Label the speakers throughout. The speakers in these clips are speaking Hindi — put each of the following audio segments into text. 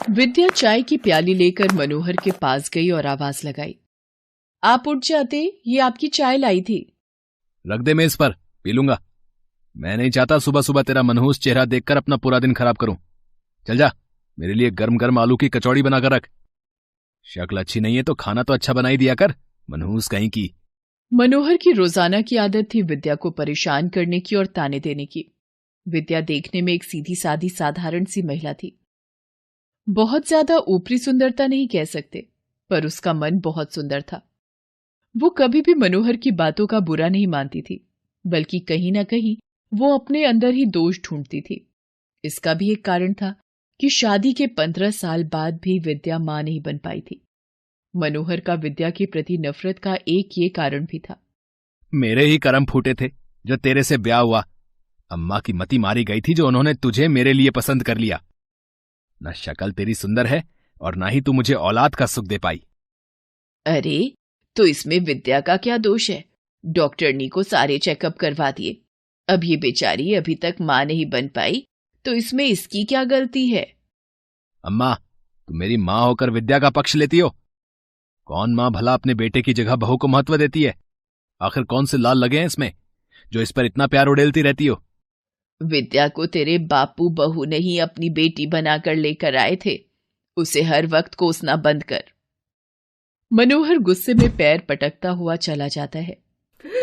Speaker 1: विद्या चाय की प्याली लेकर मनोहर के पास गई और आवाज लगाई, आप उठ जाते, ये आपकी चाय लाई थी।
Speaker 2: रख दे मेज पर, पी लूंगा। मैं नहीं चाहता सुबह सुबह तेरा मनहूस चेहरा देखकर अपना पूरा दिन खराब करूं। चल जा, मेरे लिए गर्म गर्म आलू की कचौड़ी बनाकर रख। शक्ल अच्छी नहीं है तो खाना तो अच्छा बना ही दिया कर, मनहूस कहीं की।
Speaker 1: मनोहर की रोजाना की आदत थी विद्या को परेशान करने की और ताने देने की। विद्या देखने में एक सीधी सादी साधारण सी महिला थी। बहुत ज्यादा ऊपरी सुंदरता नहीं कह सकते, पर उसका मन बहुत सुंदर था। वो कभी भी मनोहर की बातों का बुरा नहीं मानती थी, बल्कि कहीं ना कहीं वो अपने अंदर ही दोष ढूंढती थी। इसका भी एक कारण था कि शादी के 15 साल बाद भी विद्या मां नहीं बन पाई थी। मनोहर का विद्या के प्रति नफरत का एक ये कारण भी था।
Speaker 2: मेरे ही कर्म फूटे थे जो तेरे से ब्याह हुआ। अम्मा की मति मारी गई थी जो उन्होंने तुझे मेरे लिए पसंद कर लिया। न शक्ल तेरी सुंदर है और ना ही तू मुझे औलाद का सुख दे पाई।
Speaker 1: अरे, तो इसमें विद्या का क्या दोष है? डॉक्टरनी को सारे चेकअप करवा दिए, अब ये बेचारी अभी तक मां नहीं बन पाई, तो इसमें इसकी क्या गलती है?
Speaker 2: अम्मा, तू मेरी मां होकर विद्या का पक्ष लेती हो। कौन मां भला अपने बेटे की जगह बहू को महत्व देती है? आखिर कौन से लाल लगे हैं इसमें जो इस पर इतना प्यार उड़ेलती रहती हो?
Speaker 1: विद्या को तेरे बापू बहू ने ही अपनी बेटी बनाकर लेकर आए थे, उसे हर वक्त कोसना बंद कर। मनोहर गुस्से में पैर पटकता हुआ चला जाता है।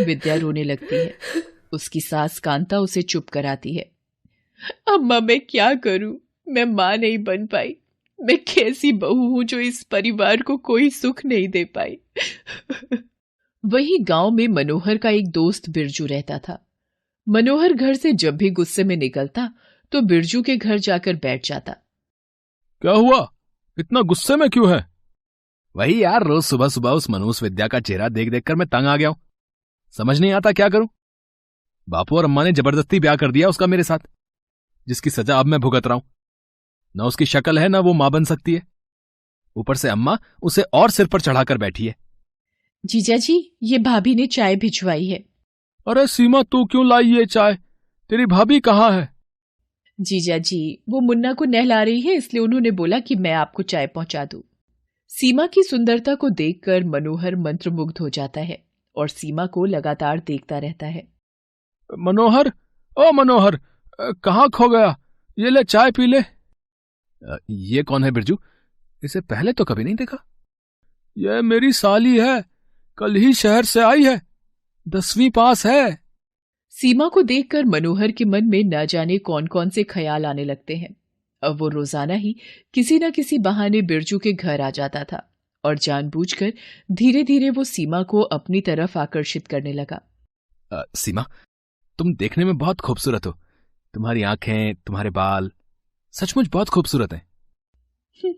Speaker 1: विद्या रोने लगती है। उसकी सास कांता उसे चुप कराती है। अम्मा, मैं क्या करूं? मैं मां नहीं बन पाई। मैं कैसी बहू हूं जो इस परिवार को कोई सुख नहीं दे पाई। वही गांव में मनोहर का एक दोस्त बिरजू रहता था। मनोहर घर से जब भी गुस्से में निकलता तो बिरजू के घर जाकर बैठ जाता।
Speaker 2: क्या हुआ? इतना गुस्से में क्यों है? वही यार, रोज सुबह सुबह उस मनहूस विद्या का चेहरा देख देख कर मैं तंग आ गया हूं। समझ नहीं आता क्या करूं। बापू और अम्मा ने जबरदस्ती ब्याह कर दिया उसका मेरे साथ, जिसकी सजा अब मैं भुगत रहा हूं। न उसकी शक्ल है, न वो मां बन सकती है। ऊपर से अम्मा उसे और सिर पर चढ़ाकर बैठी है।
Speaker 1: जीजा जी, ये भाभी ने चाय भिजवाई है।
Speaker 2: अरे सीमा, तू क्यों लाई ये चाय? तेरी भाभी कहाँ है?
Speaker 1: जीजा जी, वो मुन्ना को नहला रही है, इसलिए उन्होंने बोला कि मैं आपको चाय पहुंचा दूं। सीमा की सुंदरता को देखकर मनोहर मंत्रमुग्ध हो जाता है और सीमा को लगातार देखता रहता है।
Speaker 2: मनोहर, ओ मनोहर, कहाँ खो गया? ये ले चाय पी ले। ये कौन है बिरजू? इसे पहले तो कभी नहीं देखा। ये मेरी साली है, कल ही शहर से आई है, 10वीं पास है।
Speaker 1: सीमा को देखकर मनोहर के मन में न जाने कौन कौन से ख्याल आने लगते हैं। अब वो रोजाना ही किसी न किसी बहाने बिरजू के घर आ जाता था और जानबूझकर धीरे धीरे वो सीमा को अपनी तरफ आकर्षित करने लगा।
Speaker 2: सीमा, तुम देखने में बहुत खूबसूरत हो। तुम्हारी आंखें, तुम्हारे बाल सचमुच बहुत खूबसूरत हैं।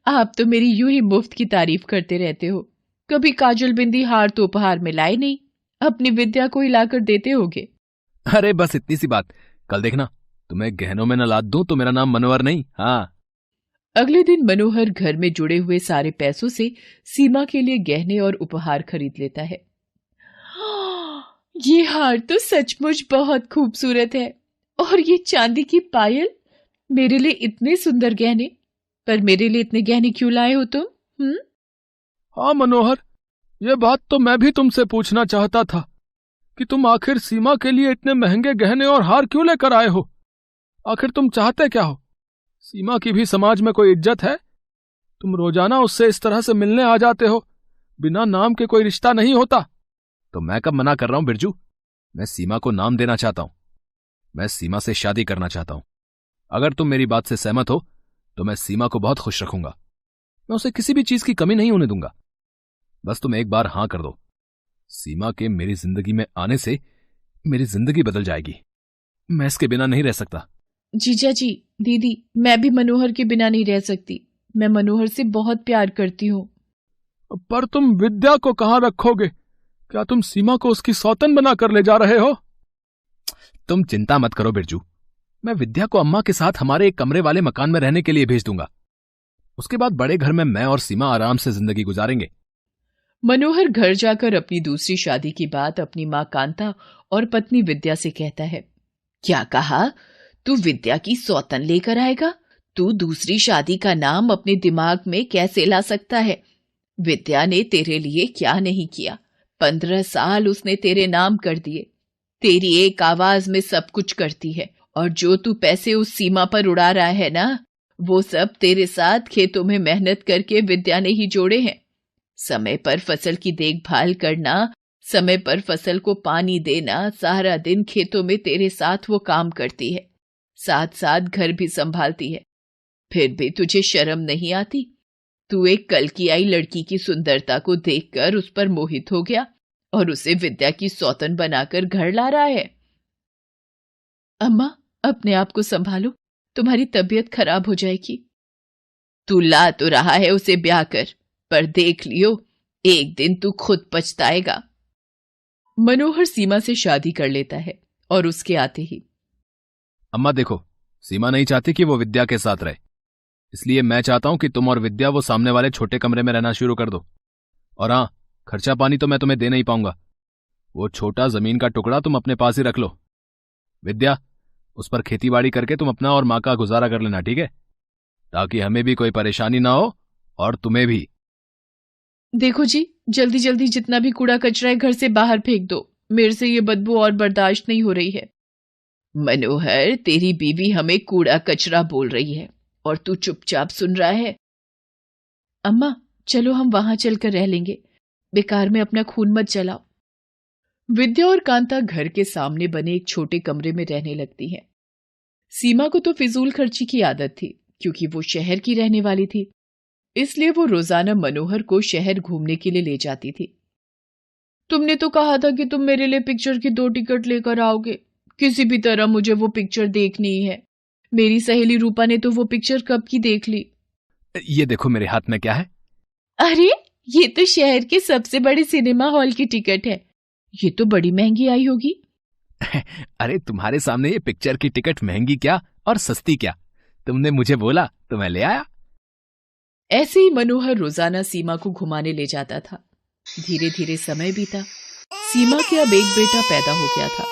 Speaker 1: आप तो मेरी यूं ही मुफ्त की तारीफ करते रहते हो। कभी काजल बिंदी हार तो उपहार में लाए नहीं, अपनी विद्या को ही लाकर देते होगे।
Speaker 2: अरे बस इतनी सी बात, कल देखना तुम्हें गहनों में न लाद दूं तो मेरा नाम मनोहर नहीं। हाँ।
Speaker 1: अगले दिन मनोहर घर में जुड़े हुए सारे पैसों से सीमा के लिए गहने और उपहार खरीद लेता है। ये हार तो सचमुच बहुत खूबसूरत है, और ये चांदी की पायल, मेरे लिए इतने सुंदर गहने। पर मेरे लिए इतने गहने क्यों लाए हो तुम?
Speaker 2: हाँ मनोहर, ये बात तो मैं भी तुमसे पूछना चाहता था कि तुम आखिर सीमा के लिए इतने महंगे गहने और हार क्यों लेकर आए हो? आखिर तुम चाहते क्या हो? सीमा की भी समाज में कोई इज्जत है? तुम रोजाना उससे इस तरह से मिलने आ जाते हो, बिना नाम के कोई रिश्ता नहीं होता। तो मैं कब मना कर रहा हूं बिरजू? मैं सीमा को नाम देना चाहता हूं। मैं सीमा से शादी करना चाहता हूं। अगर तुम मेरी बात से सहमत हो तो मैं सीमा को बहुत खुश रखूंगा। मैं उसे किसी भी चीज की कमी नहीं होने दूंगा। बस तुम एक बार हां कर दो। सीमा के मेरी जिंदगी में आने से मेरी जिंदगी बदल जाएगी। मैं इसके बिना नहीं रह सकता।
Speaker 1: जीजा जी, दीदी, मैं भी मनोहर के बिना नहीं रह सकती। मैं मनोहर से बहुत प्यार करती हूँ।
Speaker 2: पर तुम विद्या को कहाँ रखोगे? क्या तुम सीमा को उसकी सौतन बनाकर ले जा रहे हो? तुम चिंता मत करो बिरजू, मैं विद्या को अम्मा के साथ हमारे एक कमरे वाले मकान में रहने के लिए भेज दूंगा। उसके बाद बड़े घर में मैं और सीमा आराम से जिंदगी गुजारेंगे।
Speaker 1: मनोहर घर जाकर अपनी दूसरी शादी की बात अपनी मां कांता और पत्नी विद्या से कहता है। क्या कहा? तू विद्या की सौतन लेकर आएगा? तू दूसरी शादी का नाम अपने दिमाग में कैसे ला सकता है? विद्या ने तेरे लिए क्या नहीं किया। 15 साल उसने तेरे नाम कर दिए। तेरी एक आवाज में सब कुछ करती है। और जो तू पैसे उस सीमा पर उड़ा रहा है ना, वो सब तेरे साथ खेतों में मेहनत करके विद्या ने ही जोड़े हैं। समय पर फसल की देखभाल करना, समय पर फसल को पानी देना, सारा दिन खेतों में तेरे साथ वो काम करती है, साथ साथ घर भी संभालती है। फिर भी तुझे शर्म नहीं आती? तू एक कल की आई लड़की की सुंदरता को देखकर उस पर मोहित हो गया और उसे विद्या की सौतन बनाकर घर ला रहा है। अम्मा, अपने आप को संभालो, तुम्हारी तबीयत खराब हो जाएगी। तू ला तो रहा है उसे ब्याह कर, पर देख लियो, एक दिन तू खुद पछताएगा। मनोहर सीमा से शादी कर लेता है और उसके आते ही,
Speaker 2: अम्मा देखो, सीमा नहीं चाहती कि वो विद्या के साथ रहे, इसलिए मैं चाहता हूं कि तुम और विद्या वो सामने वाले छोटे कमरे में रहना शुरू कर दो। और हाँ, खर्चा पानी तो मैं तुम्हें दे नहीं पाऊंगा। वो छोटा जमीन का टुकड़ा तुम अपने पास ही रख लो। विद्या, उस पर खेतीबाड़ी करके तुम अपना और माँ का गुजारा कर लेना, ठीक है? ताकि हमें भी कोई परेशानी ना हो और तुम्हें भी।
Speaker 1: देखो जी, जल्दी जल्दी जितना भी कूड़ा कचरा है घर से बाहर फेंक दो। मेरे से ये बदबू और बर्दाश्त नहीं हो रही है। मनोहर, तेरी बीवी हमें कूड़ा कचरा बोल रही है और तू चुपचाप सुन रहा है। अम्मा, चलो हम वहां चलकर रह लेंगे, बेकार में अपना खून मत जलाओ। विद्या और कांता घर के सामने बने एक छोटे कमरे में रहने लगती हैं। सीमा को तो फिजूल खर्ची की आदत थी, क्योंकि वो शहर की रहने वाली थी, इसलिए वो रोजाना मनोहर को शहर घूमने के लिए ले जाती थी। तुमने तो कहा था कि तुम मेरे लिए पिक्चर की 2 टिकट लेकर आओगे। किसी भी तरह मुझे वो पिक्चर देखनी ही है। मेरी सहेली रूपा ने तो वो पिक्चर कब की देख ली।
Speaker 2: ये देखो मेरे हाथ में क्या है।
Speaker 1: अरे, ये तो शहर के सबसे बड़े सिनेमा हॉल की टिकट है। ये तो बड़ी महंगी आई होगी।
Speaker 2: अरे तुम्हारे सामने ये पिक्चर की टिकट महंगी क्या और सस्ती क्या? तुमने मुझे बोला तो मैं ले आया।
Speaker 1: ऐसे ही मनोहर रोजाना सीमा को घुमाने ले जाता था। धीरे धीरे समय बीता। सीमा के अब एक बेटा पैदा हो गया था,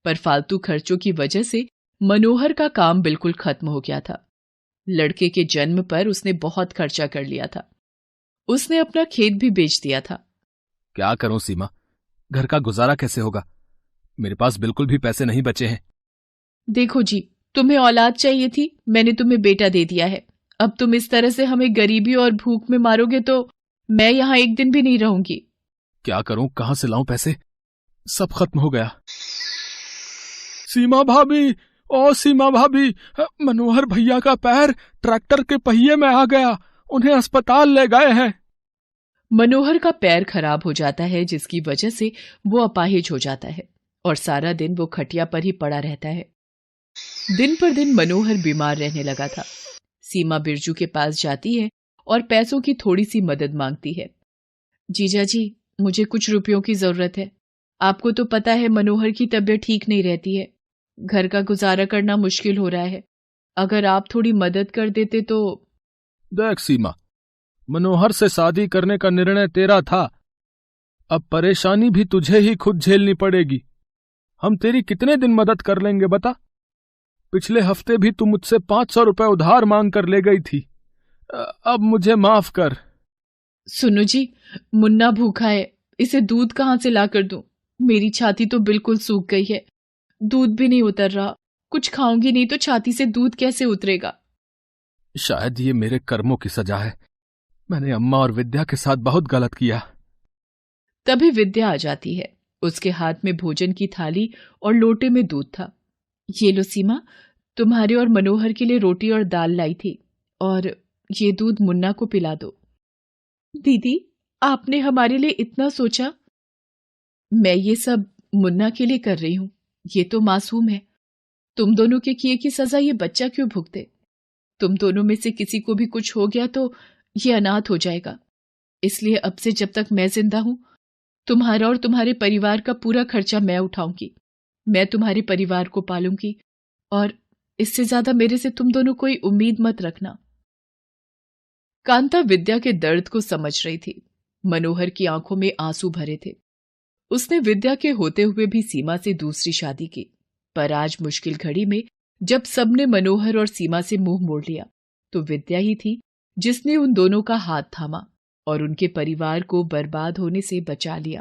Speaker 1: पर फालतू खर्चों की वजह से मनोहर का काम बिल्कुल खत्म हो गया था। लड़के के जन्म पर उसने बहुत खर्चा कर लिया था। उसने अपना खेत भी बेच दिया था।
Speaker 2: क्या करूं सीमा, घर का गुजारा कैसे होगा? मेरे पास बिल्कुल भी पैसे नहीं बचे हैं।
Speaker 1: देखो जी, तुम्हें औलाद चाहिए थी, मैंने तुम्हें बेटा दे दिया है। अब तुम इस तरह से हमें गरीबी और भूख में मारोगे तो मैं यहां एक दिन भी नहीं रहूंगी।
Speaker 2: क्या करूं, कहां से लाऊं पैसे? सब खत्म हो गया। सीमा भाभी, ओ सीमा भाभी, मनोहर भैया का पैर ट्रैक्टर के पहिए में आ गया, उन्हें अस्पताल ले गए हैं।
Speaker 1: मनोहर का पैर खराब हो जाता है, जिसकी वजह से वो अपाहिज हो जाता है और सारा दिन वो खटिया पर ही पड़ा रहता है। दिन पर दिन मनोहर बीमार रहने लगा था। सीमा बिरजू के पास जाती है और पैसों की थोड़ी सी मदद मांगती है। जीजा जी, मुझे कुछ रुपयों की जरूरत है। आपको तो पता है मनोहर की तबीयत ठीक नहीं रहती है। घर का गुजारा करना मुश्किल हो रहा है। अगर आप थोड़ी मदद कर देते तो।
Speaker 2: देख सीमा, मनोहर से शादी करने का निर्णय तेरा था, अब परेशानी भी तुझे ही खुद झेलनी पड़ेगी। हम तेरी कितने दिन मदद कर लेंगे बता? पिछले हफ्ते भी तू मुझसे 500 रुपए उधार मांग कर ले गई थी। अब मुझे माफ कर।
Speaker 1: सुनो जी, मुन्ना भूखा है, इसे दूध कहाँ से ला कर दूं? मेरी छाती तो बिल्कुल सूख गई है, दूध भी नहीं उतर रहा। कुछ खाऊंगी नहीं तो छाती से दूध कैसे उतरेगा?
Speaker 2: शायद ये मेरे कर्मों की सजा है। मैंने अम्मा और विद्या के साथ बहुत गलत किया।
Speaker 1: तभी विद्या आ जाती है। उसके हाथ में भोजन की थाली और लोटे में दूध था। ये लो सीमा, तुम्हारे और मनोहर के लिए रोटी और दाल लाई थी, और ये दूध मुन्ना को पिला दो। दीदी, आपने हमारे लिए इतना सोचा। मैं ये सब मुन्ना के लिए कर रही हूं। ये तो मासूम है। तुम दोनों के किए की सजा ये बच्चा क्यों भुगते? तुम दोनों में से किसी को भी कुछ हो गया तो ये अनाथ हो जाएगा। इसलिए अब से जब तक मैं जिंदा हूं, तुम्हारा और तुम्हारे परिवार का पूरा खर्चा मैं उठाऊंगी। मैं तुम्हारे परिवार को पालूंगी, और इससे ज्यादा मेरे से तुम दोनों कोई उम्मीद मत रखना। कांता विद्या के दर्द को समझ रही थी। मनोहर की आंखों में आंसू भरे थे। उसने विद्या के होते हुए भी सीमा से दूसरी शादी की, पर आज मुश्किल घड़ी में जब सबने मनोहर और सीमा से मुंह मोड़ लिया, तो विद्या ही थी जिसने उन दोनों का हाथ थामा और उनके परिवार को बर्बाद होने से बचा लिया।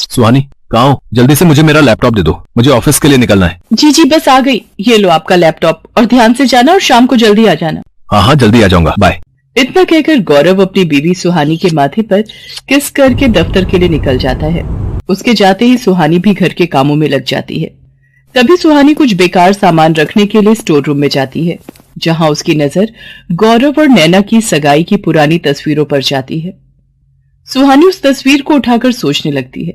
Speaker 3: सुहानी, कहाँ हो? जल्दी से मुझे मेरा लैपटॉप दे दो, मुझे ऑफिस के लिए निकलना है।
Speaker 4: जी जी बस आ गई, ये लो आपका लैपटॉप और ध्यान से जाना और शाम को जल्दी आ जाना।
Speaker 3: हाँ हाँ जल्दी आ जाऊंगा, बाय।
Speaker 4: इतना कहकर गौरव अपनी बीवी सुहानी के माथे पर किस करके दफ्तर के लिए निकल जाता है। उसके जाते ही सुहानी भी घर के कामों में लग जाती है। तभी सुहानी कुछ बेकार सामान रखने के लिए स्टोर रूम में जाती है, जहां उसकी नजर गौरव और नैना की सगाई की पुरानी तस्वीरों पर जाती है। सुहानी उस तस्वीर को उठाकर सोचने लगती है।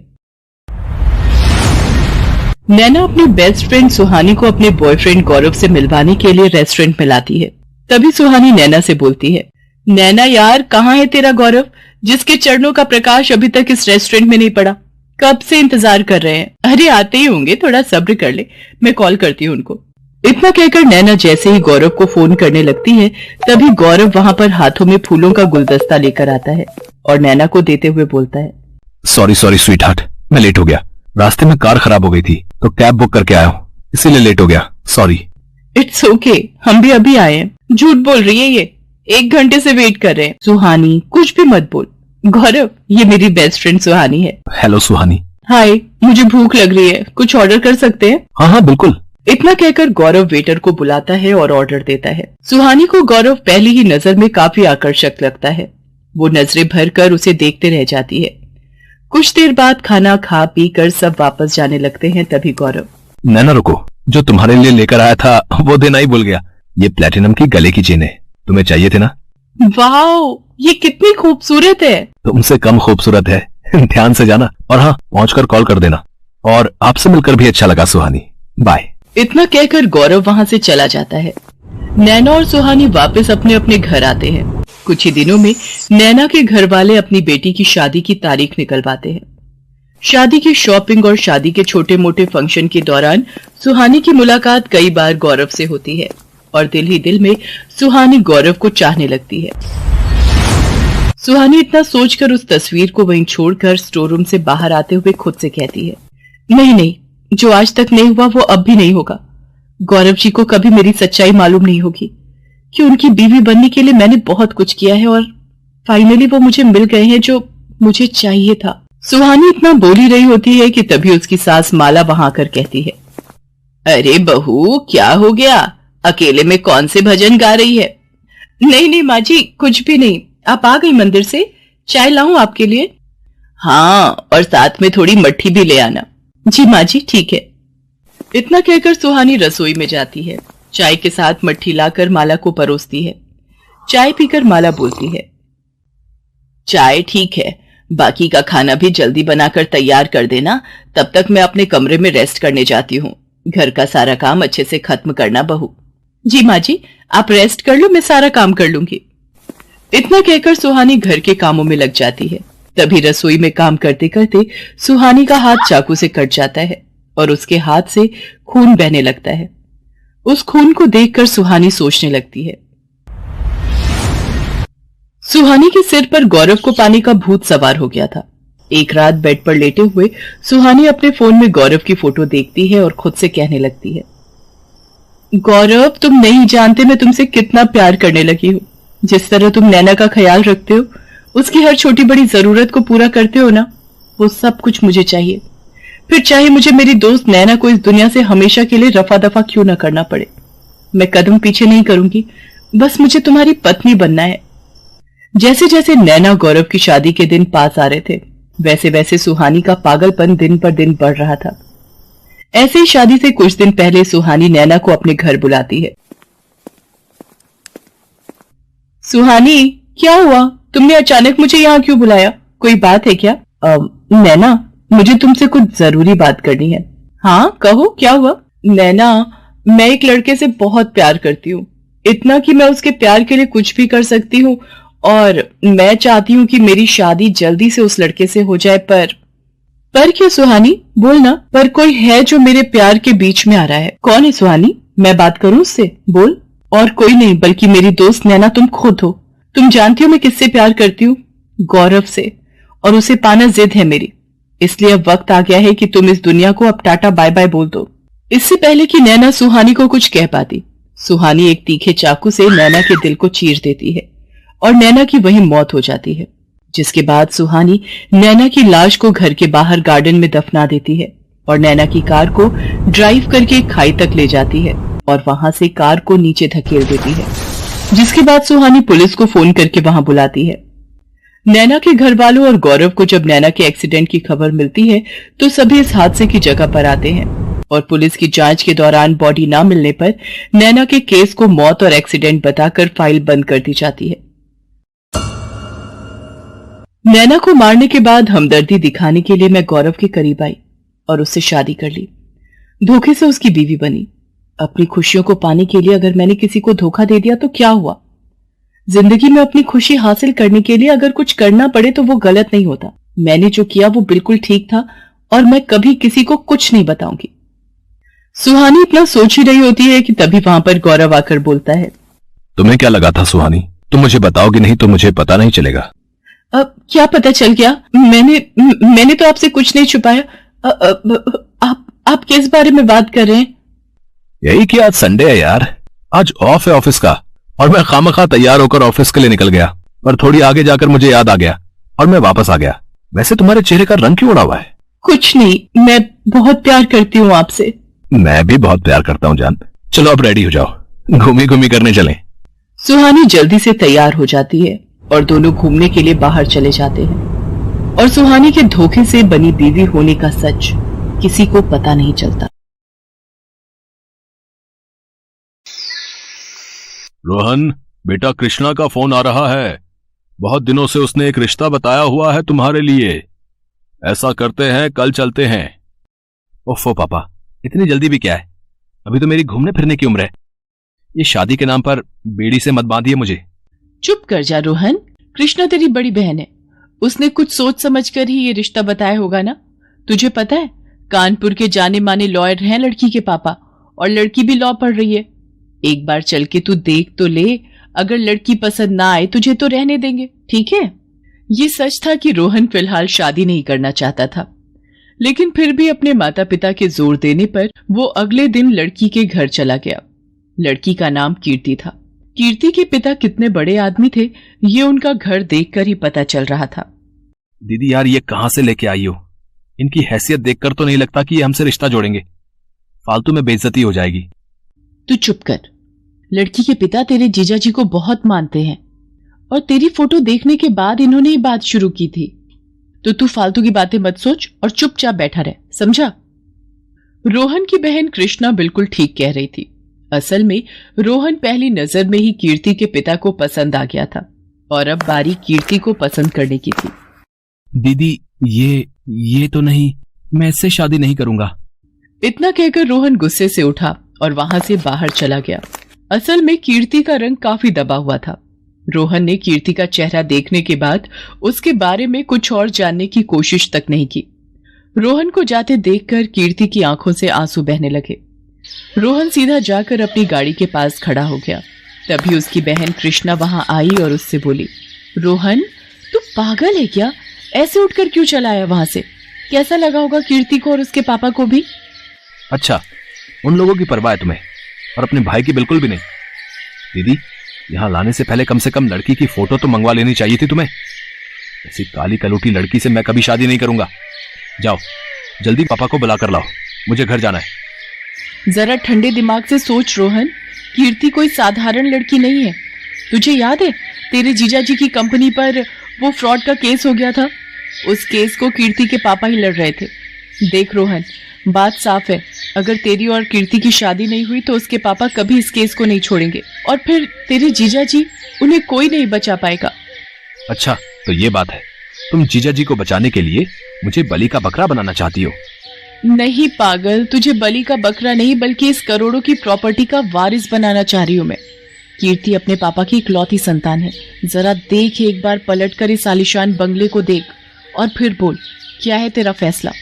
Speaker 4: नैना अपनी बेस्ट फ्रेंड सुहानी को अपने बॉयफ्रेंड गौरव से मिलवाने के लिए रेस्टोरेंट में लाती है। तभी सुहानी नैना से बोलती है, नैना यार कहाँ है तेरा गौरव, जिसके चरणों का प्रकाश अभी तक इस रेस्टोरेंट में नहीं पड़ा? कब से इंतजार कर रहे हैं। अरे आते ही होंगे, थोड़ा सब्र कर ले, मैं कॉल करती हूँ उनको। इतना कहकर नैना जैसे ही गौरव को फोन करने लगती है, तभी गौरव वहां पर हाथों में फूलों का गुलदस्ता लेकर आता है और नैना को देते हुए बोलता है,
Speaker 3: सॉरी स्वीट हार्ट, मैं लेट हो गया। रास्ते में कार खराब हो गई थी तो कैब बुक करके आया हूँ, इसीलिए लेट हो गया, सॉरी।
Speaker 4: इट्स ओके, हम भी अभी आए हैं। झूठ बोल रही है ये, 1 घंटे से वेट कर रहे हैं। सुहानी कुछ भी मत बोल। गौरव, ये मेरी बेस्ट फ्रेंड सुहानी है।
Speaker 3: हेलो सुहानी।
Speaker 4: हाय, मुझे भूख लग रही है, कुछ ऑर्डर कर सकते हैं?
Speaker 3: हाँ हाँ बिल्कुल।
Speaker 4: इतना कहकर गौरव वेटर को बुलाता है और ऑर्डर देता है। सुहानी को गौरव पहली ही नजर में काफी आकर्षक लगता है। वो नजरें भर कर उसे देखते रह जाती है। कुछ देर बाद खाना खा पी कर सब वापस जाने लगते हैं। तभी गौरव,
Speaker 3: नैना रुको, जो तुम्हारे लिए लेकर आया था वो देना ही भूल गया। ये प्लेटिनम की गले की चेन है, तुम्हें चाहिए थे ना?
Speaker 4: वाओ, ये कितनी खूबसूरत है।
Speaker 3: तुमसे कम खूबसूरत है। ध्यान से जाना और हाँ पहुंचकर कॉल कर देना। और आपसे मिलकर भी अच्छा लगा सुहानी, बाय।
Speaker 4: इतना कहकर गौरव वहां से चला जाता है। नैना और सुहानी वापस अपने अपने घर आते हैं। कुछ ही दिनों में नैना के घर वाले अपनी बेटी की शादी की तारीख निकलवाते हैं। शादी की शॉपिंग और शादी के छोटे मोटे फंक्शन के दौरान सुहानी की मुलाकात कई बार गौरव से होती है और दिल ही दिल में सुहानी गौरव को चाहने लगती है। सुहानी इतना सोचकर उस तस्वीर को वहीं छोड़कर स्टोर रूम से बाहर आते हुए खुद से कहती है, नहीं नहीं, जो आज तक नहीं हुआ वो अब भी नहीं होगा। गौरव जी को कभी मेरी सच्चाई मालूम नहीं होगी कि उनकी बीवी बनने के लिए मैंने बहुत कुछ किया है और फाइनली वो मुझे मिल गए हैं जो मुझे चाहिए था। सुहानी इतना बोल ही रही होती है कि तभी उसकी सास माला वहां आकर कहती है, अरे बहू क्या हो गया, अकेले में कौन से भजन गा रही है? नहीं नहीं माँ जी, कुछ भी नहीं, आप आ गई मंदिर से, चाय लाऊं आपके लिए? हाँ, और साथ में थोड़ी मट्ठी भी ले आना। जी माँ जी ठीक है। इतना कहकर सुहानी रसोई में जाती है। चाय के साथ मट्ठी लाकर माला को परोसती है। चाय पीकर माला बोलती है, चाय ठीक है, बाकी का खाना भी जल्दी बनाकर तैयार कर देना, तब तक मैं अपने कमरे में रेस्ट करने जाती हूँ। घर का सारा काम अच्छे से खत्म करना बहू। जी माँ जी, आप रेस्ट कर लो, मैं सारा काम कर लूंगी। इतना कहकर सुहानी घर के कामों में लग जाती है। तभी रसोई में काम करते करते सुहानी का हाथ चाकू से कट जाता है और उसके हाथ से खून बहने लगता है। उस खून को देखकर सुहानी सोचने लगती है। सुहानी के सिर पर गौरव को पाने का भूत सवार हो गया था। एक रात बेड पर लेटे हुए सुहानी अपने फोन में गौरव की फोटो देखती है और खुद से कहने लगती है, गौरव तुम नहीं जानते मैं तुमसे कितना प्यार करने लगी हूँ। जिस तरह तुम नैना का ख्याल रखते हो, उसकी हर छोटी बड़ी जरूरत को पूरा करते हो ना, वो सब कुछ मुझे चाहिए। फिर चाहे मुझे मेरी दोस्त नैना को इस दुनिया से हमेशा के लिए रफा दफा क्यों न करना पड़े, मैं कदम पीछे नहीं करूंगी, बस मुझे तुम्हारी पत्नी बनना है। जैसे जैसे नैना गौरव की शादी के दिन पास आ रहे थे, वैसे वैसे सुहानी का पागलपन दिन पर दिन बढ़ रहा था। ऐसे ही शादी से कुछ दिन पहले सुहानी नैना को अपने घर बुलाती है। सुहानी, क्या हुआ, तुमने अचानक मुझे यहाँ क्यों बुलाया, कोई बात है क्या? नैना, मुझे तुमसे कुछ जरूरी बात करनी है। हाँ कहो, क्या हुआ? नैना, मैं एक लड़के से बहुत प्यार करती हूँ, इतना कि मैं उसके प्यार के लिए कुछ भी कर सकती हूँ और मैं चाहती हूँ कि मेरी शादी जल्दी से उस लड़के से हो जाए। पर क्या सुहानी, बोलना, पर कोई है जो मेरे प्यार के बीच में आ रहा है। कौन है सुहानी, मैं बात करूं उससे, बोल। और कोई नहीं बल्कि मेरी दोस्त नैना, तुम खुद हो। तुम जानती हो मैं किससे प्यार करती हूँ? गौरव से, और उसे पाना जिद है मेरी। इसलिए अब वक्त आ गया है कि तुम इस दुनिया को अब टाटा बाय बाय बोल दो। इससे पहले कि नैना सुहानी को कुछ कह पाती, सुहानी एक तीखे चाकू से नैना के दिल को चीर देती है और नैना की वहीं मौत हो जाती है। जिसके बाद सुहानी नैना की लाश को घर के बाहर गार्डन में दफना देती है और नैना की कार को ड्राइव करके खाई तक ले जाती है और वहां से कार को नीचे धकेल देती है। जिसके बाद सुहानी पुलिस को फोन करके वहां बुलाती है। नैना के घर वालों और गौरव को जब नैना के एक्सीडेंट की खबर मिलती है तो सभी इस हादसे की जगह पर आते हैं और पुलिस की जांच के दौरान बॉडी न मिलने पर नैना के केस को मौत और एक्सीडेंट बताकर फाइल बंद कर दी जाती है। नैना को मारने के बाद हमदर्दी दिखाने के लिए मैं गौरव के करीब आई और उससे शादी कर ली। धोखे से उसकी बीवी बनी। अपनी खुशियों को पाने के लिए अगर मैंने किसी को धोखा दे दिया तो क्या हुआ? जिंदगी में अपनी खुशी हासिल करने के लिए अगर कुछ करना पड़े तो वो गलत नहीं होता। मैंने जो किया वो बिल्कुल ठीक था और मैं कभी किसी को कुछ नहीं बताऊंगी। सुहानी इतना सोच ही रही होती है कि तभी वहां पर गौरव आकर बोलता है,
Speaker 3: तुम्हें क्या लगा था सुहानी? तुम मुझे बताओगी नहीं तो मुझे पता नहीं चलेगा।
Speaker 4: अब क्या पता चल गया? मैंने तो आपसे कुछ नहीं छुपाया। आप किस बारे में बात कर रहे हैं?
Speaker 3: यही कि आज संडे है यार, आज ऑफ है ऑफिस का और मैं खामखा तैयार होकर ऑफिस के लिए निकल गया, पर थोड़ी आगे जाकर मुझे याद आ गया और मैं वापस आ गया। वैसे तुम्हारे चेहरे का रंग क्यों उड़ा हुआ है?
Speaker 4: कुछ नहीं, मैं बहुत प्यार करती हूँ आपसे।
Speaker 3: मैं भी बहुत प्यार करता हूँ जान। चलो अब रेडी हो जाओ, घूमी घूमी करने चलें।
Speaker 4: सुहानी जल्दी से तैयार हो जाती है और दोनों घूमने के लिए बाहर चले जाते हैं और सुहानी के धोखे से बनी बीवी होने का सच किसी को पता नहीं चलता।
Speaker 3: रोहन बेटा, कृष्णा का फोन आ रहा है। बहुत दिनों से उसने एक रिश्ता बताया हुआ है तुम्हारे लिए। ऐसा करते हैं कल चलते हैं। ओफो पापा, इतनी जल्दी भी क्या है? अभी तो मेरी घूमने फिरने की उम्र है। ये शादी के नाम पर बेड़ी से मत बांधिए मुझे।
Speaker 1: चुप कर जा रोहन, कृष्णा तेरी बड़ी बहन है। उसने कुछ सोच समझ कर ही ये रिश्ता बताया होगा ना। तुझे पता है कानपुर के जाने माने लॉयर हैं लड़की के पापा, और लड़की भी लॉ पढ़ रही है। एक बार चल के तू देख तो ले, अगर लड़की पसंद ना आए तुझे तो रहने देंगे, ठीक है? ये सच था कि रोहन फिलहाल शादी नहीं करना चाहता था, लेकिन फिर भी अपने माता पिता के जोर देने पर वो अगले दिन लड़की के घर चला गया। लड़की का नाम कीर्ति था। कीर्ति के पिता कितने बड़े आदमी थे ये उनका घर देखकर ही पता चल रहा था।
Speaker 3: दीदी यार, ये कहां से लेके आई हो? इनकी हैसियत देखकर तो नहीं लगता कि ये हमसे रिश्ता जोड़ेंगे। फालतू में बेइज्जती हो जाएगी।
Speaker 1: तू चुप कर। लड़की के पिता तेरे जीजा जी को बहुत मानते हैं और तेरी फोटो देखने के बाद इन्होंने ही बात शुरू की थी। तो तू फालतू की बातें मत सोच और चुपचाप बैठा रह, समझा? रोहन की बहन कृष्णा बिल्कुल ठीक कह रही थी। असल में रोहन पहली नजर में ही कीर्ति के पिता को पसंद आ गया था और अब बारी कीर्ति को पसंद करने की थी।
Speaker 3: दीदी ये तो नहीं, मैं इससे शादी नहीं करूंगा।
Speaker 1: इतना कहकर रोहन गुस्से से उठा और वहां से बाहर चला गया। असल में कीर्ति का रंग काफी दबा हुआ था। रोहन ने कीर्ति का चेहरा देखने के बाद उसके बारे में कुछ और जानने की कोशिश तक नहीं की। रोहन को जाते देखकर कीर्ति की आंखों से आंसू बहने लगे। रोहन सीधा जाकर अपनी गाड़ी के पास खड़ा हो गया। तभी उसकी बहन कृष्णा वहां आई और उससे बोली, रोहन तू पागल है क्या? ऐसे उठकर क्यों चला आया वहां से? कैसा लगा होगा कीर्ति को और उसके पापा को भी?
Speaker 3: अच्छा, उन लोगों की परवाह है तुम्हें और अपने भाई की बिल्कुल भी नहीं। दीदी, यहां लाने से पहले कम से कम लड़की की फोटो तो मंगवा लेनी चाहिए थी तुम्हें। ऐसी काली कलूटी लड़की से मैं कभी शादी नहीं करूंगा। जाओ जल्दी पापा को बुला कर लाओ, मुझे घर जाना है।
Speaker 1: जरा ठंडे दिमाग से सोच रोहन, कीर्ति कोई साधारण लड़की नहीं है। तुझे याद है तेरे जीजाजी की कंपनी पर वो फ्रॉड का केस हो गया था? उस केस को कीर्ति के पापा ही लड़ रहे थे। देख रोहन, बात साफ है, अगर तेरी और कीर्ति की शादी नहीं हुई तो उसके पापा कभी इस केस को नहीं छोड़ेंगे और फिर तेरे जीजाजी, उन्हें कोई नहीं बचा पाएगा।
Speaker 3: अच्छा तो ये बात है, तुम जीजाजी को बचाने के लिए मुझे बलि का बकरा बनाना चाहती हो?
Speaker 1: नहीं पागल, तुझे बलि का बकरा नहीं बल्कि इस करोड़ों की प्रॉपर्टी का वारिस बनाना चाह रही हूं मैं। कीर्ति अपने पापा की इकलौती संतान है। जरा देख, एक बार पलटकर इस आलीशान बंगले को देख और फिर बोल क्या है तेरा फैसला।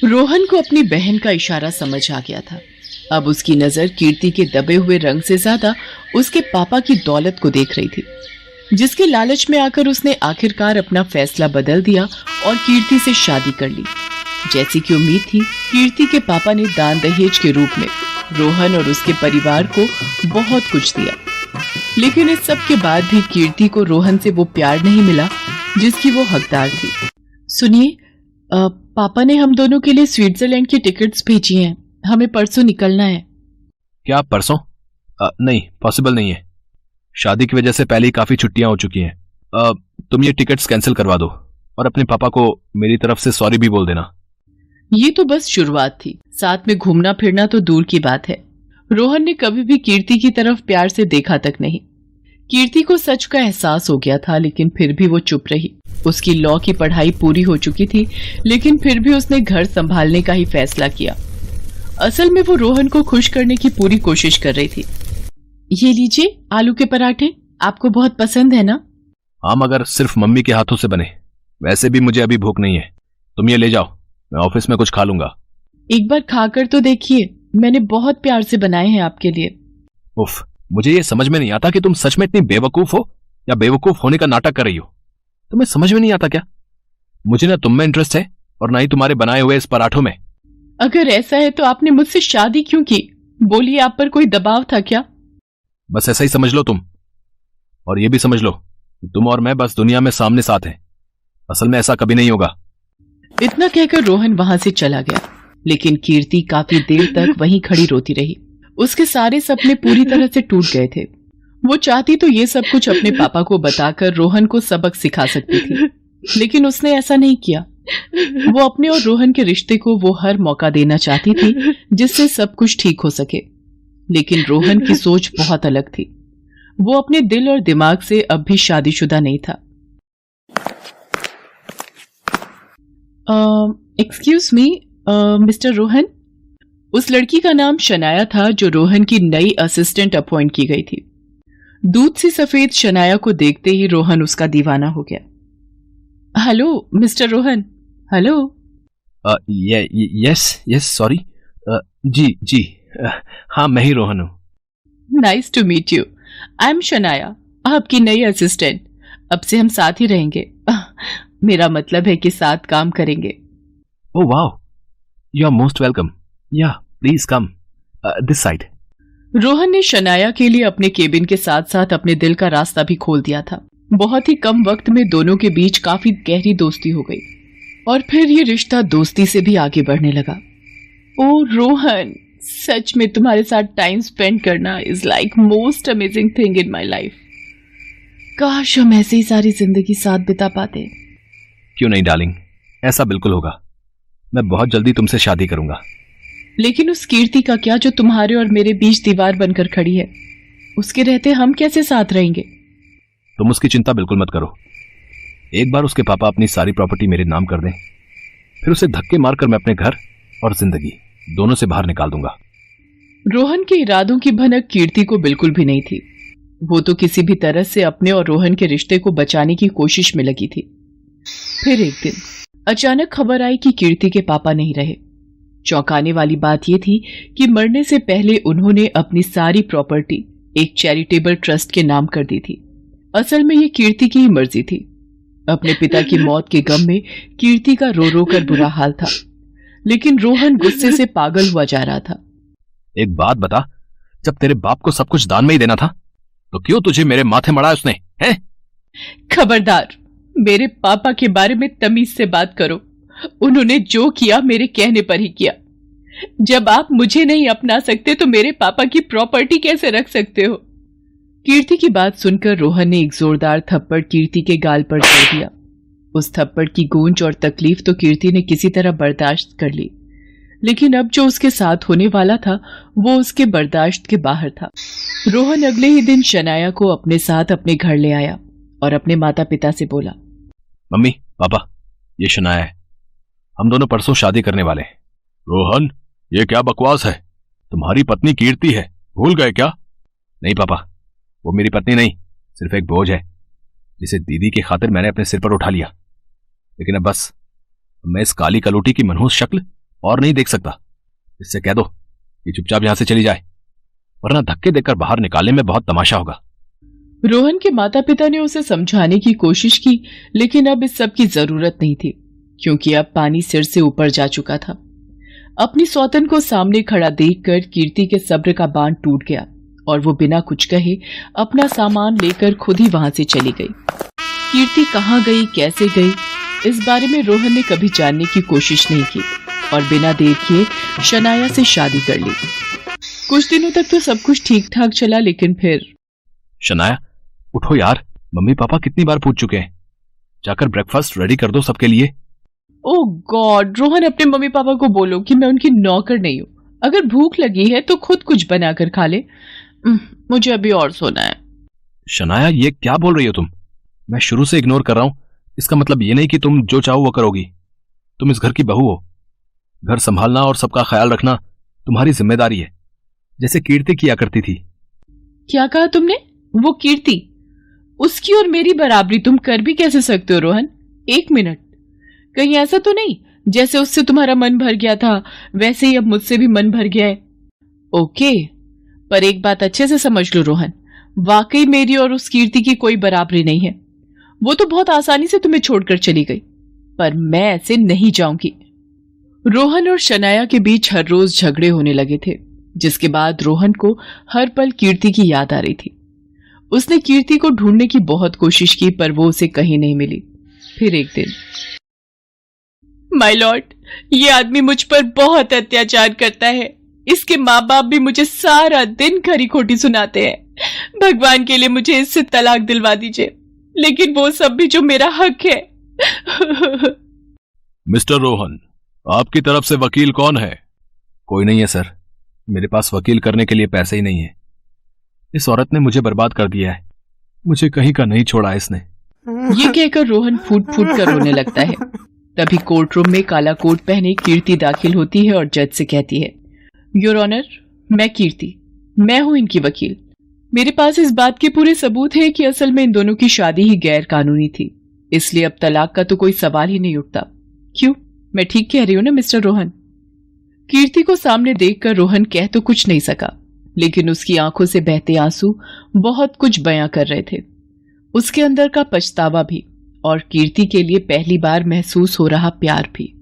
Speaker 1: रोहन को अपनी बहन का इशारा समझ आ गया था। अब उसकी नजर कीर्ति के दबे हुए रंग से ज्यादा उसके पापा की दौलत को देख रही थी, जिसके लालच में आकर उसने आखिरकार अपना फैसला बदल दिया और कीर्ति से शादी कर ली।
Speaker 4: जैसी कि उम्मीद थी, कीर्ति के पापा ने दान दहेज के रूप में रोहन और उसके परिवार को बहुत कुछ दिया। लेकिन इस सब के बाद भी कीर्ति को रोहन से वो प्यार नहीं मिला जिसकी वो हकदार थी। सुनिए, पापा ने हम दोनों के लिए स्विट्जरलैंड की टिकट्स भेजी हैं। हमें परसों निकलना है।
Speaker 3: क्या परसों? नहीं, पॉसिबल नहीं है। शादी की वजह से पहले ही काफी छुट्टियां हो चुकी हैं। तुम ये टिकट्स कैंसिल करवा दो और अपने पापा को मेरी तरफ से सॉरी भी बोल देना।
Speaker 4: ये तो बस शुरुआत थी, साथ में घूमना फिरना तो दूर की बात है। रोहन ने कभी भी कीर्ति की तरफ प्यार से देखा तक नहीं। कीर्ति को सच का एहसास हो गया था, लेकिन फिर भी वो चुप रही। उसकी लॉ की पढ़ाई पूरी हो चुकी थी, लेकिन फिर भी उसने घर संभालने का ही फैसला किया। असल में वो रोहन को खुश करने की पूरी कोशिश कर रही थी। ये लीजिए आलू के पराठे, आपको बहुत पसंद है ना?
Speaker 3: हाँ, मगर सिर्फ मम्मी के हाथों से बने। वैसे भी मुझे अभी भूख नहीं है। तुम ये ले जाओ, मैं ऑफिस में कुछ खा लूंगा।
Speaker 4: एक बार खाकर तो देखिए, मैंने बहुत प्यार से बनाए हैं आपके लिए।
Speaker 3: उफ, मुझे ये समझ में नहीं आता कि तुम सच में इतनी बेवकूफ हो या बेवकूफ होने का नाटक कर रही हो। तुम्हें समझ में नहीं आता क्या? मुझे ना तुम में इंटरेस्ट है और ना ही तुम्हारे बनाए हुए इस पराठों में।
Speaker 4: अगर ऐसा है तो आपने मुझसे शादी क्यों की? बोलिए, आप पर कोई दबाव था क्या?
Speaker 3: बस ऐसा ही समझ लो तुम। और ये भी समझ लो कि तुम और मैं बस दुनिया में सामने साथ हैं। असल में ऐसा कभी नहीं होगा।
Speaker 4: इतना कहकर रोहन वहां से चला गया, लेकिन कीर्ति काफी देर तक वहीं खड़ी रोती रही। उसके सारे सपने पूरी तरह से टूट गए थे। वो चाहती तो ये सब कुछ अपने पापा को बताकर रोहन को सबक सिखा सकती थी, लेकिन उसने ऐसा नहीं किया। वो अपने और रोहन के रिश्ते को वो हर मौका देना चाहती थी जिससे सब कुछ ठीक हो सके, लेकिन रोहन की सोच बहुत अलग थी। वो अपने दिल और दिमाग से अब भी शादीशुदा नहीं था। Excuse me mister Rohan. उस लड़की का नाम शनाया था जो रोहन की नई असिस्टेंट अपॉइंट की गई थी। दूध सी सफेद शनाया को देखते ही रोहन उसका दीवाना हो गया। Hello mister Rohan. Hello.
Speaker 3: Yes sorry. जी हाँ, मैं ही रोहन हूँ।
Speaker 4: Nice to meet you. I am Shanaya, आपकी नई असिस्टेंट। अब से हम साथ ही रहेंगे। मेरा मतलब है कि साथ काम करेंगे।
Speaker 3: Oh wow, you are most welcome. Yeah please come this side.
Speaker 4: Rohan ने शनाया के लिए अपने केबिन के साथ साथ अपने दिल का रास्ता भी खोल दिया था। बहुत ही कम वक्त में दोनों के बीच काफी गहरी दोस्ती हो गई और फिर ये रिश्ता दोस्ती से भी आगे बढ़ने लगा। ओ रोहन, सच में तुम्हारे साथ टाइम स्पेंड करना is like most amazing thing in my life. काश हम ऐसे ही सारी जिंदगी साथ बिता पाते।
Speaker 3: क्यों नहीं डार्लिंग, ऐसा बिल्कुल होगा। मैं बहुत जल्दी तुमसे शादी करूंगा।
Speaker 4: लेकिन उस कीर्ति का क्या जो तुम्हारे और मेरे बीच दीवार बनकर खड़ी है? उसके रहते हम कैसे साथ रहेंगे?
Speaker 3: तुम उसकी चिंता बिल्कुल मत करो। एक बार उसके पापा अपनी सारी प्रॉपर्टी मेरे नाम कर दें, फिर उसे धक्के मारकर मैं अपने घर और जिंदगी दोनों से बाहर निकाल दूंगा।
Speaker 4: रोहन के इरादों की भनक कीर्ति को बिल्कुल भी नहीं थी। वो तो किसी भी तरह से अपने और रोहन के रिश्ते को बचाने की कोशिश में लगी थी। फिर एक दिन अचानक खबर आई कि कीर्ति के पापा नहीं रहे। चौंकाने वाली बात यह थी कि मरने से पहले उन्होंने अपनी सारी प्रॉपर्टी एक चैरिटेबल ट्रस्ट के नाम कर दी थी। असल में ये कीर्ति की ही मर्जी थी। अपने पिता की मौत के गम में कीर्ति का रो रो कर बुरा हाल था, लेकिन रोहन गुस्से से पागल हुआ जा रहा था।
Speaker 3: एक बात बता, जब तेरे बाप को सब कुछ दान में ही देना था तो क्यों तुझे मेरे माथे मढ़ाया उसने, हैं?
Speaker 4: खबरदार, मेरे पापा के बारे में तमीज से बात करो। उन्होंने जो किया मेरे कहने पर ही किया। जब आप मुझे नहीं अपना सकते तो मेरे पापा की प्रॉपर्टी कैसे रख सकते हो? कीर्ति की बात सुनकर रोहन ने एक जोरदार थप्पड़ कीर्ति के गाल पर जड़ दिया। उस थप्पड़ की गूंज और तकलीफ तो कीर्ति ने किसी तरह बर्दाश्त कर ली, लेकिन अब जो उसके साथ होने वाला था वो उसके बर्दाश्त के बाहर था। रोहन अगले ही दिन शनाया को अपने साथ अपने घर ले आया और अपने माता पिता से बोला,
Speaker 3: मम्मी पापा, ये शनाया है। हम दोनों परसों शादी करने वाले हैं। रोहन, ये क्या बकवास है? तुम्हारी पत्नी कीर्ति है, भूल गए क्या? नहीं पापा, वो मेरी पत्नी नहीं, सिर्फ एक बोझ है जिसे दीदी की खातिर मैंने अपने सिर पर उठा लिया। लेकिन अब बस मैं इस काली कलोटी की मनहूस शक्ल और नहीं देख सकता। इससे कह दो कि चुपचाप यहां से चली जाए, वरना धक्के देकर बाहर निकालने में बहुत तमाशा होगा।
Speaker 4: रोहन के माता पिता ने उसे समझाने की कोशिश की, लेकिन अब इस सब की जरूरत नहीं थी। क्योंकि अब पानी सिर से ऊपर जा चुका था। अपनी सौतन को सामने खड़ा देखकर कीर्ति के सब्र का बांध टूट गया और वो बिना कुछ कहे अपना सामान लेकर खुद ही वहां से चली गई। कीर्ति कहाँ गई, कैसे गई, इस बारे में रोहन ने कभी जानने की कोशिश नहीं की और बिना देर किए शनाया से शादी कर ली। कुछ दिनों तक तो सब कुछ ठीक ठाक चला, लेकिन फिर
Speaker 3: शनाया उठो यार, मम्मी पापा कितनी बार पूछ चुके हैं, जाकर ब्रेकफास्ट रेडी कर दो सबके लिए।
Speaker 4: ओह गॉड, रोहन अपने मम्मी पापा को बोलो कि मैं उनकी नौकर नहीं हूँ। अगर भूख लगी है तो खुद कुछ बनाकर खा ले, मुझे अभी और सोना है।
Speaker 3: शनाया ये क्या बोल रही हो तुम? मैं शुरू से इग्नोर कर रहा हूं, इसका मतलब ये नहीं कि तुम जो चाहो वो करोगी। तुम इस घर की बहू हो, घर संभालना और सबका ख्याल रखना तुम्हारी जिम्मेदारी है, जैसे कीर्ति किया करती थी।
Speaker 4: क्या कहा तुमने? वो कीर्ति, उसकी और मेरी बराबरी तुम कर भी कैसे सकते हो रोहन? एक मिनट, कहीं ऐसा तो नहीं जैसे उससे तुम्हारा मन भर गया था वैसे ही अब मुझसे भी मन भर गया है? ओके, पर एक बात अच्छे से समझ लो रोहन, वाकई मेरी और उस कीर्ति की कोई बराबरी नहीं है। वो तो बहुत आसानी से तुम्हें छोड़कर चली गई, पर मैं ऐसे नहीं जाऊंगी। रोहन और शनाया के बीच हर रोज झगड़े होने लगे थे, जिसके बाद रोहन को हर पल कीर्ति की याद आ रही थी। उसने कीर्ति को ढूंढने की बहुत कोशिश की, पर वो उसे कहीं नहीं मिली। फिर एक दिन, माय लॉर्ड, ये आदमी मुझ पर बहुत अत्याचार करता है। इसके माँ बाप भी मुझे सारा दिन खरी खोटी सुनाते हैं। भगवान के लिए मुझे इससे तलाक दिलवा दीजिए, लेकिन वो सब भी जो मेरा हक है।
Speaker 3: मिस्टर रोहन, आपकी तरफ से वकील कौन है? कोई नहीं है सर, मेरे पास वकील करने के लिए पैसे ही नहीं है। इस औरत ने मुझे बर्बाद कर दिया है, मुझे कहीं का नहीं छोड़ा इसने।
Speaker 4: ये कहकर रोहन फूट फूट कर रोने लगता है। तभी कोर्ट रूम में काला कोट पहने कीर्ति दाखिल होती है और जज से कहती है, योर ऑनर, मैं कीर्ति, मैं हूं इनकी वकील। मेरे पास इस बात के पूरे सबूत है कि असल में इन दोनों की शादी ही गैर कानूनी थी, इसलिए अब तलाक का तो कोई सवाल ही नहीं उठता। क्यों, मैं ठीक कह रही हूं ना मिस्टर रोहन? कीर्ति को सामने देखकर रोहन कह तो कुछ नहीं सका, लेकिन उसकी आंखों से बहते आंसू बहुत कुछ बयां कर रहे थे। उसके अंदर का पछतावा भी और कीर्ति के लिए पहली बार महसूस हो रहा प्यार भी।